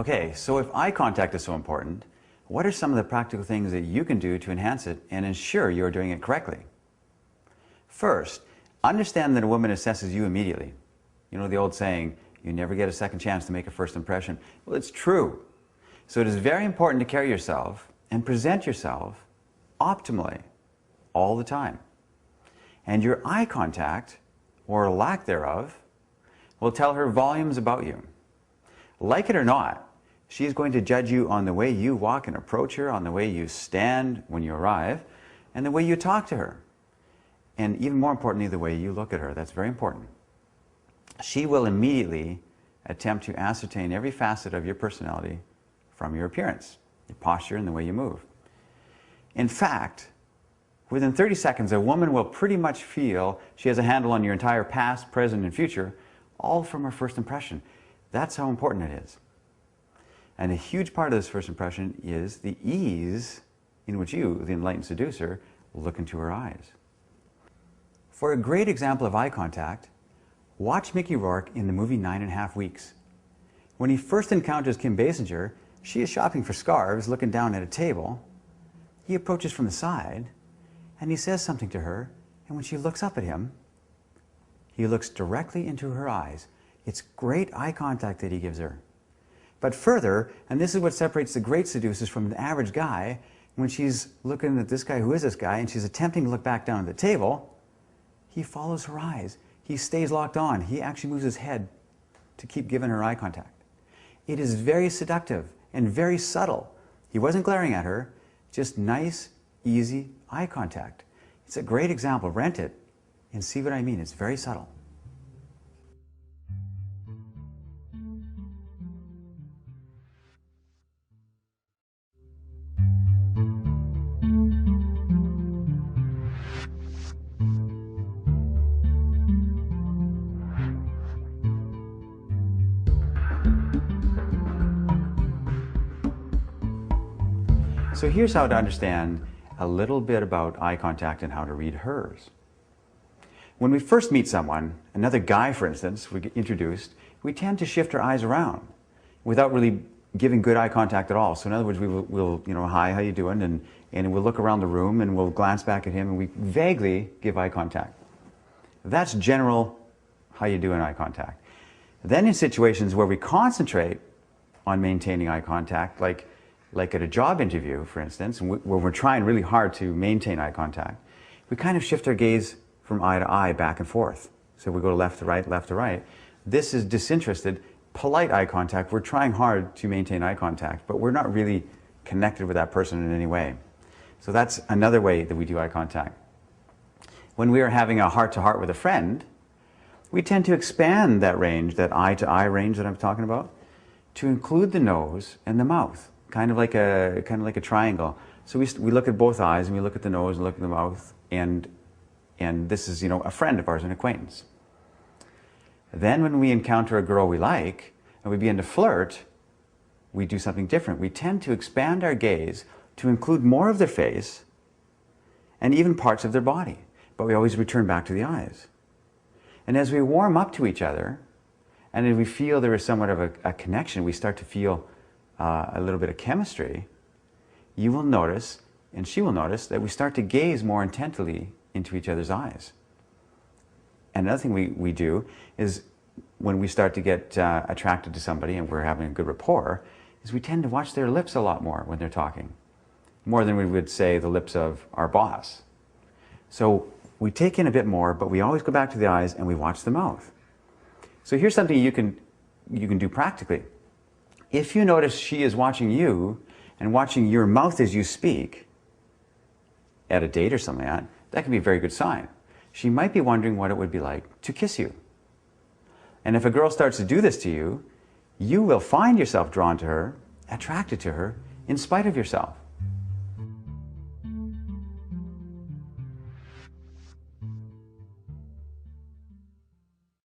Okay, so if eye contact is so important, what are some of the practical things that you can do to enhance it and ensure you're doing it correctly? First, understand that a woman assesses you immediately. You know the old saying, you never get a second chance to make a first impression. Well, it's true. So it is very important to carry yourself and present yourself optimally all the time. And your eye contact, or lack thereof, will tell her volumes about you. Like it or not, she is going to judge you on the way you walk and approach her, on the way you stand when you arrive, and the way you talk to her. And even more importantly, the way you look at her. That's very important. She will immediately attempt to ascertain every facet of your personality from your appearance, your posture, and the way you move. In fact, within 30 seconds, a woman will pretty much feel she has a handle on your entire past, present, and future, all from her first impression. That's how important it is. And a huge part of this first impression is the ease in which you, the enlightened seducer, look into her eyes. For a great example of eye contact, watch Mickey Rourke in the movie 9½ Weeks. When he first encounters Kim Basinger, she is shopping for scarves, looking down at a table. He approaches from the side, and he says something to her, and when she looks up at him, he looks directly into her eyes. It's great eye contact that he gives her. But further, and this is what separates the great seducers from the average guy, when she's looking at this guy, who is this guy, and she's attempting to look back down at the table, he follows her eyes. He stays locked on. He actually moves his head to keep giving her eye contact. It is very seductive and very subtle. He wasn't glaring at her, just nice, easy eye contact. It's a great example. Rent it and see what I mean. It's very subtle. So here's how to understand a little bit about eye contact and how to read hers. When we first meet someone, another guy for instance, we get introduced, we tend to shift our eyes around without really giving good eye contact at all. So in other words, we'll you know, hi, how you doing? And we'll look around the room and we'll glance back at him and we vaguely give eye contact. That's general how you do in eye contact. Then in situations where we concentrate on maintaining eye contact, like at a job interview, for instance, where we're trying really hard to maintain eye contact, we kind of shift our gaze from eye to eye, back and forth. So we go left to right, left to right. This is disinterested, polite eye contact. We're trying hard to maintain eye contact, but we're not really connected with that person in any way. So that's another way that we do eye contact. When we are having a heart-to-heart with a friend, we tend to expand that range, that eye-to-eye range that I'm talking about, to include the nose and the mouth. Kind of like a triangle. So we look at both eyes and we look at the nose and look at the mouth, and this is, you know, a friend of ours, an acquaintance. Then when we encounter a girl we like and we begin to flirt, we do something different. We tend to expand our gaze to include more of their face and even parts of their body, but we always return back to the eyes. And as we warm up to each other, and as we feel there is somewhat of a connection, we start to feel a little bit of chemistry, you will notice, and she will notice, that we start to gaze more intently into each other's eyes. And another thing we do is when we start to get attracted to somebody and we're having a good rapport, is we tend to watch their lips a lot more when they're talking, more than we would say the lips of our boss. So we take in a bit more, but we always go back to the eyes and we watch the mouth. So here's something you can do practically. If you notice she is watching you and watching your mouth as you speak at a date or something like that, that can be a very good sign. She might be wondering what it would be like to kiss you. And if a girl starts to do this to you, you will find yourself drawn to her, attracted to her, in spite of yourself.